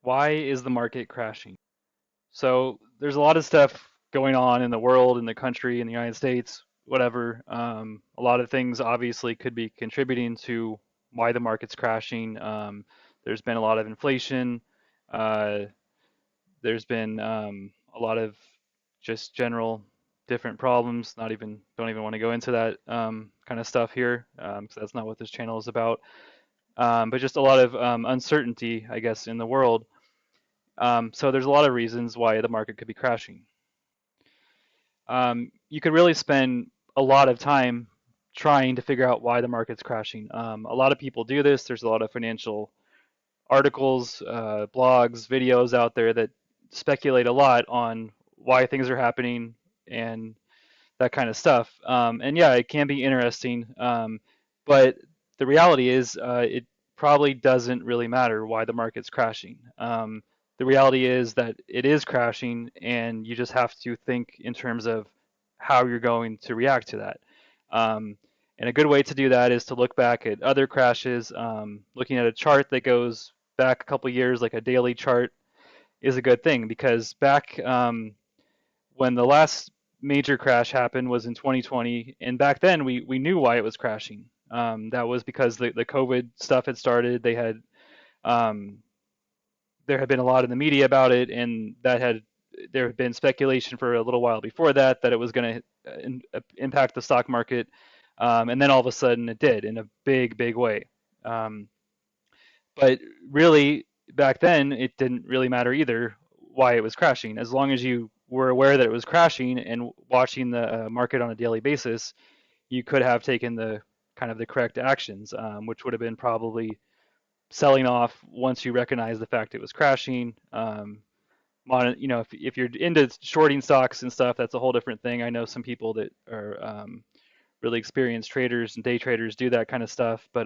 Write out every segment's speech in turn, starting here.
Why is the market crashing? So there's a lot of stuff going on in the world, in the country, in the United States, whatever. A lot of things obviously could be contributing to why the market's crashing. There's been a lot of inflation. Uh, there's been a lot of just general different problems. Not even don't even want to go into that kind of stuff here, because that's not what this channel is about. But just a lot of uncertainty, I guess, in the world. So there's a lot of reasons why the market could be crashing. You could really spend a lot of time trying to figure out why the market's crashing. A lot of people do this. There's a lot of financial articles, blogs, videos out there that speculate a lot on why things are happening and that kind of stuff. And yeah, it can be interesting, but the reality is it probably doesn't really matter why the market's crashing. The reality is that it is crashing, and you just have to think in terms of how you're going to react to that. Um, and a good way to do that is to look back at other crashes. Looking at a chart that goes back a couple years, like a daily chart, is a good thing because back when the last major crash happened was in 2020, and back then we knew why it was crashing. That was because the COVID stuff had started. Um, there had been a lot in the media about it, and there had been speculation for a little while before that that it was going to impact the stock market, and then all of a sudden it did in a big way. Um, but really, back then it didn't really matter either why it was crashing, as long as you were aware that it was crashing and watching the market on a daily basis. You could have taken the kind of the correct actions, which would have been probably selling off once you recognize the fact it was crashing. If you're into shorting stocks and stuff, that's a whole different thing. I know some people that are really experienced traders and day traders do that kind of stuff, but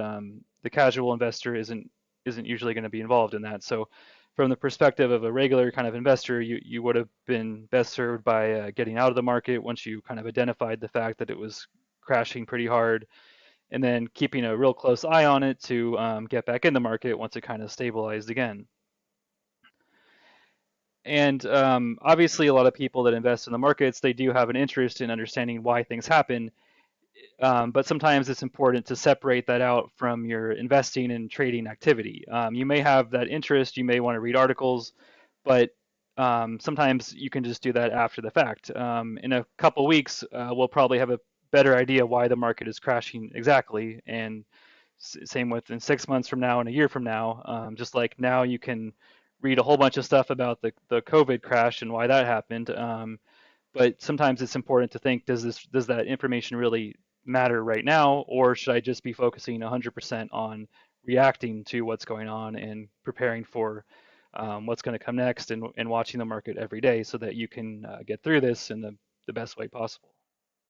the casual investor isn't usually going to be involved in that. So, from the perspective of a regular kind of investor, you would have been best served by getting out of the market once you kind of identified the fact that it was crashing pretty hard, and then keeping a real close eye on it to get back in the market once it kind of stabilized again. And obviously, a lot of people that invest in the markets, they do have an interest in understanding why things happen. But sometimes it's important to separate that out from your investing and trading activity. You may have that interest, you may want to read articles, but sometimes you can just do that after the fact. In a couple weeks, we'll probably have a better idea why the market is crashing exactly. And same with in 6 months from now and a year from now. Just like now, you can read a whole bunch of stuff about the COVID crash and why that happened. But sometimes it's important to think, does that information really matter right now, or should I just be focusing 100% on reacting to what's going on and preparing for what's going to come next, and watching the market every day so that you can get through this in the best way possible.